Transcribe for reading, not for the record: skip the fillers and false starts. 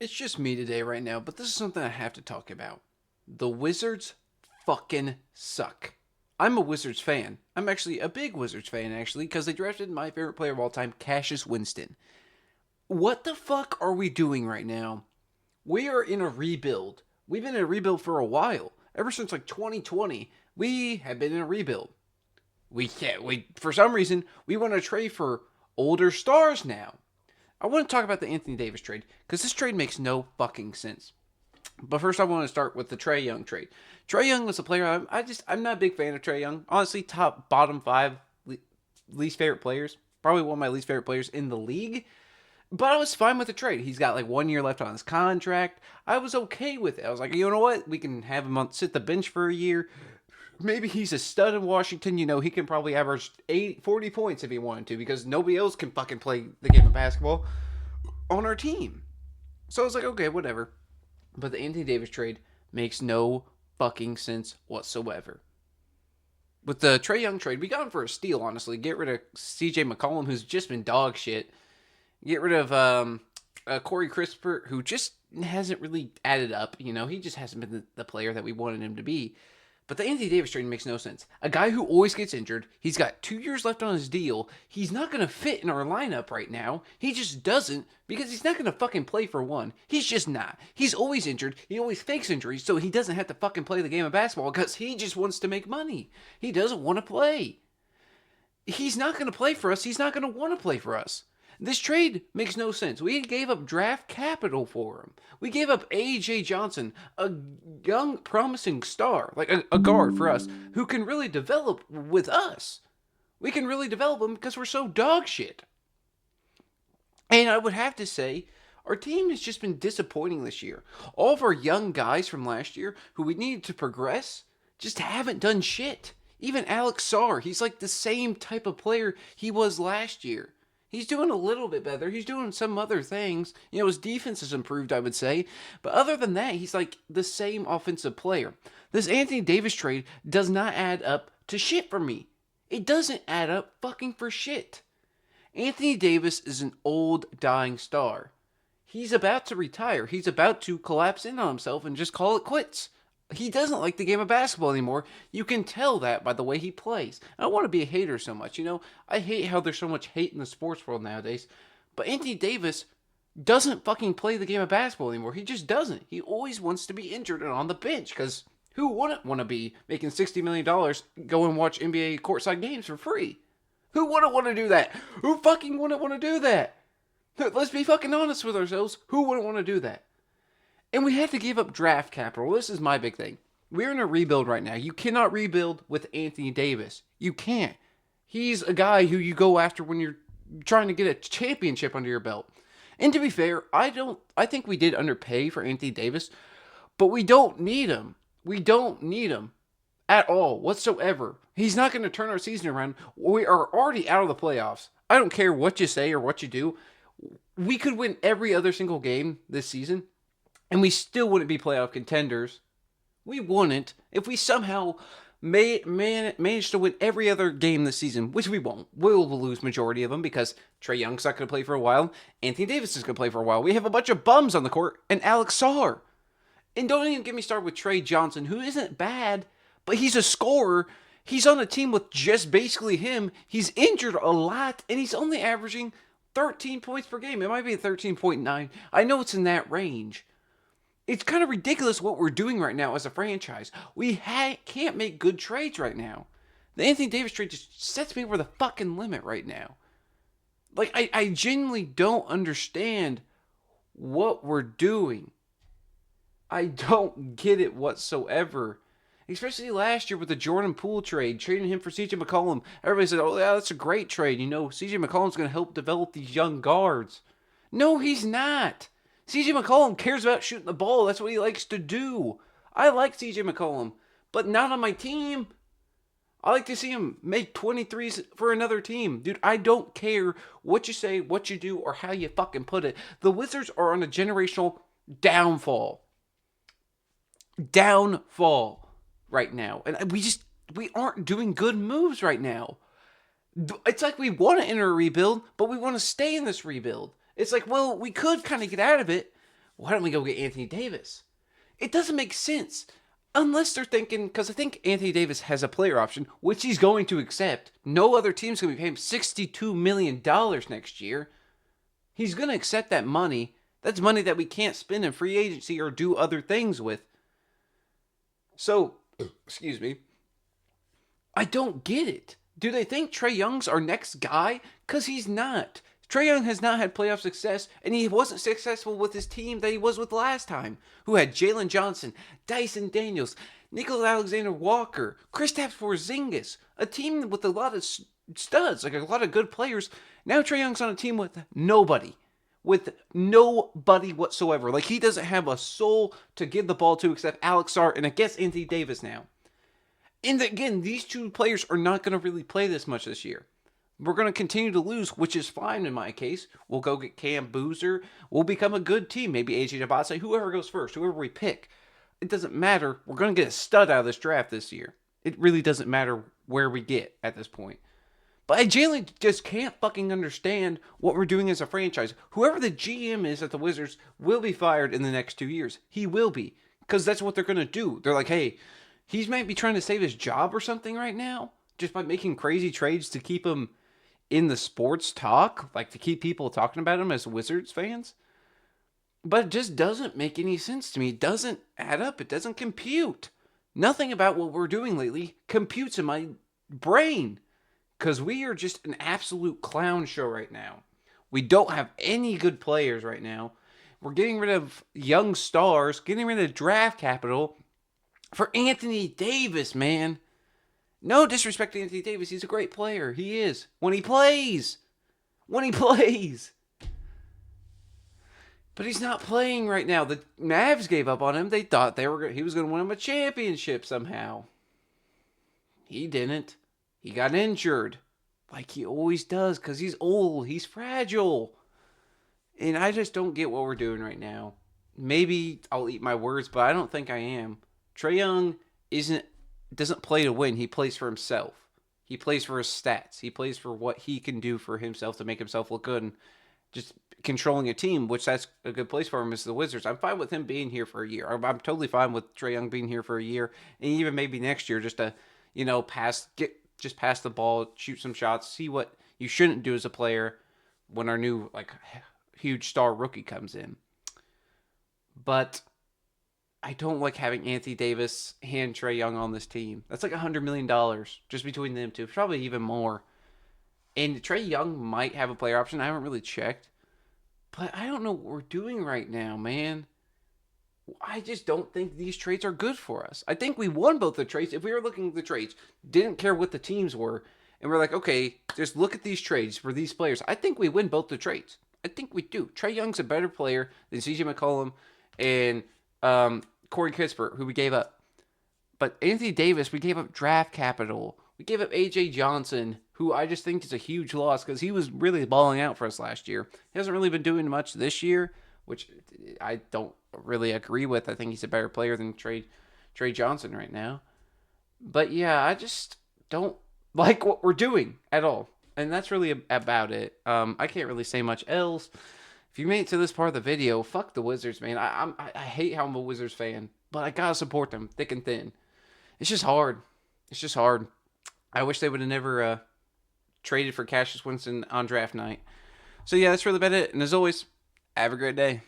It's just me today right now, but this is something I have to talk about. The Wizards fucking suck. I'm a Wizards fan. I'm actually a big Wizards fan, actually, because they drafted my favorite player of all time, Cassius Winston. What the fuck are we doing right now? We are in a rebuild. We've been in a rebuild for a while. Ever since like 2020, we have been in a rebuild. We can't. We for some reason we want to trade for older stars now. I want to talk about the Anthony Davis trade because this trade makes no fucking sense. But first, I want to start with the Trae Young trade. Trae Young was a player I'm not a big fan of Trae Young. Honestly, top bottom five least favorite players. Probably one of my least favorite players in the league. But I was fine with the trade. He's got like 1 year left on his contract. I was okay with it. I was like, you know what? We can have him sit the bench for a year. Maybe he's a stud in Washington. You know, he can probably average 40 points if he wanted to because nobody else can fucking play the game of basketball on our team. So I was like, okay, whatever. But the Anthony Davis trade makes no fucking sense whatsoever. With the Trae Young trade, we got him for a steal, honestly. Get rid of CJ McCollum, who's just been dog shit. Get rid of Corey Crisper, who just hasn't really added up. You know, he just hasn't been the player that we wanted him to be. But the Anthony Davis trade makes no sense. A guy who always gets injured. He's got 2 years left on his deal. He's not going to fit in our lineup right now. He just doesn't because he's not going to fucking play for one. He's just not. He's always injured. He always fakes injuries so he doesn't have to fucking play the game of basketball because he just wants to make money. He doesn't want to play. He's not going to play for us. He's not going to want to play for us. This trade makes no sense. We gave up draft capital for him. We gave up A.J. Johnson, a young, promising star, like a guard for us, who can really develop with us. We can really develop him because we're so dog shit. And I would have to say, our team has just been disappointing this year. All of our young guys from last year who we needed to progress just haven't done shit. Even Alex Sarr, he's like the same type of player he was last year. He's doing a little bit better. He's doing some other things. You know, his defense has improved, I would say. But other than that, he's like the same offensive player. This Anthony Davis trade does not add up to shit for me. It doesn't add up fucking for shit. Anthony Davis is an old, dying star. He's about to retire. He's about to collapse in on himself and just call it quits. He doesn't like the game of basketball anymore. You can tell that by the way he plays. I don't want to be a hater so much. You know, I hate how there's so much hate in the sports world nowadays. But Anthony Davis doesn't fucking play the game of basketball anymore. He just doesn't. He always wants to be injured and on the bench because who wouldn't want to be making $60 million go and watch NBA courtside games for free? Who wouldn't want to do that? Who fucking wouldn't want to do that? Let's be fucking honest with ourselves. Who wouldn't want to do that? And we had to give up draft capital. This is my big thing. We're in a rebuild right now. You cannot rebuild with Anthony Davis. You can't. He's a guy who you go after when you're trying to get a championship under your belt. And to be fair, I think we did underpay for Anthony Davis, but we don't need him. We don't need him at all whatsoever. He's not going to turn our season around. We are already out of the playoffs. I don't care what you say or what you do. We could win every other single game this season, and we still wouldn't be playoff contenders. We wouldn't if we somehow managed to win every other game this season, which we won't. We'll lose majority of them because Trae Young's not going to play for a while. Anthony Davis is going to play for a while. We have a bunch of bums on the court and Alex Sarr. And don't even get me started with Trae Johnson, who isn't bad, but he's a scorer. He's on a team with just basically him. He's injured a lot, and he's only averaging 13 points per game. It might be 13.9. I know it's in that range. It's kind of ridiculous what we're doing right now as a franchise. We can't make good trades right now. The Anthony Davis trade just sets me over the fucking limit right now. Like, I genuinely don't understand what we're doing. I don't get it whatsoever. Especially last year with the Jordan Poole trade, trading him for CJ McCollum. Everybody said, oh, yeah, that's a great trade. You know, CJ McCollum's going to help develop these young guards. No, he's not. CJ McCollum cares about shooting the ball. That's what he likes to do. I like CJ McCollum, but not on my team. I like to see him make 23s for another team. Dude, I don't care what you say, what you do, or how you fucking put it. The Wizards are on a generational downfall. Downfall right now. And we aren't doing good moves right now. It's like we want to enter a rebuild, but we want to stay in this rebuild. It's like, well, we could kind of get out of it. why don't we go get Anthony Davis? It doesn't make sense. Unless they're thinking, because I think Anthony Davis has a player option, which he's going to accept. No other team's going to be paying him $62 million next year. He's going to accept that money. That's money that we can't spend in free agency or do other things with. So, excuse me, I don't get it. Do they think Trae Young's our next guy? Because he's not. Trae Young has not had playoff success, and he wasn't successful with his team that he was with last time, who had Jalen Johnson, Dyson Daniels, Nicholas Alexander-Walker, Kristaps Porzingis, a team with a lot of studs, like a lot of good players. Now Trae Young's on a team with nobody. With nobody whatsoever. Like, he doesn't have a soul to give the ball to except Alex Sarr, and I guess Anthony Davis now. And again, these two players are not going to really play this much this year. We're going to continue to lose, which is fine in my case. We'll go get Cam Boozer. We'll become a good team. Maybe AJ Dabase, whoever goes first, whoever we pick. It doesn't matter. We're going to get a stud out of this draft this year. It really doesn't matter where we get at this point. But I genuinely just can't fucking understand what we're doing as a franchise. Whoever the GM is at the Wizards will be fired in the next 2 years. He will be. Because that's what they're going to do. They're like, hey, he's might be trying to save his job or something right now. Just by making crazy trades to keep him in the sports talk, like to keep people talking about him as Wizards fans. But it just doesn't make any sense to me. It doesn't add up. It doesn't compute. Nothing about what we're doing lately computes in my brain. Because we are just an absolute clown show right now. We don't have any good players right now. We're getting rid of young stars, getting rid of draft capital for Anthony Davis, man. No disrespect to Anthony Davis. He's a great player. He is. When he plays. When he plays. But he's not playing right now. The Mavs gave up on him. They thought he was going to win him a championship somehow. He didn't. He got injured. Like he always does. Because he's old. He's fragile. And I just don't get what we're doing right now. Maybe I'll eat my words, but I don't think I am. Trae Young doesn't play to win. He plays for himself. He plays for his stats. He plays for what he can do for himself to make himself look good. And just controlling a team, which that's a good place for him, is the Wizards. I'm fine with him being here for a year. I'm totally fine with Trae Young being here for a year. And even maybe next year just to, pass the ball, shoot some shots, see what you shouldn't do as a player when our new, huge star rookie comes in. But I don't like having Anthony Davis and Trae Young on this team. That's like $100 million just between them two. Probably even more. And Trae Young might have a player option. I haven't really checked. But I don't know what we're doing right now, man. I just don't think these trades are good for us. I think we won both the trades. If we were looking at the trades, didn't care what the teams were, and we're like, okay, just look at these trades for these players. I think we win both the trades. I think we do. Trae Young's a better player than CJ McCollum and Corey Kispert, who we gave up. But Anthony Davis, we gave up draft capital. We gave up AJ Johnson, who I just think is a huge loss because he was really balling out for us last year. He hasn't really been doing much this year, which I don't really agree with. I think he's a better player than Trae Johnson right now. But yeah, I just don't like what we're doing at all. And that's really about it. I can't really say much else. If you made it to this part of the video, fuck the Wizards, man. I hate how I'm a Wizards fan, but I gotta support them thick and thin. It's just hard. It's just hard. I wish they would have never traded for Cassius Winston on draft night. So yeah, that's really about it. And as always, have a great day.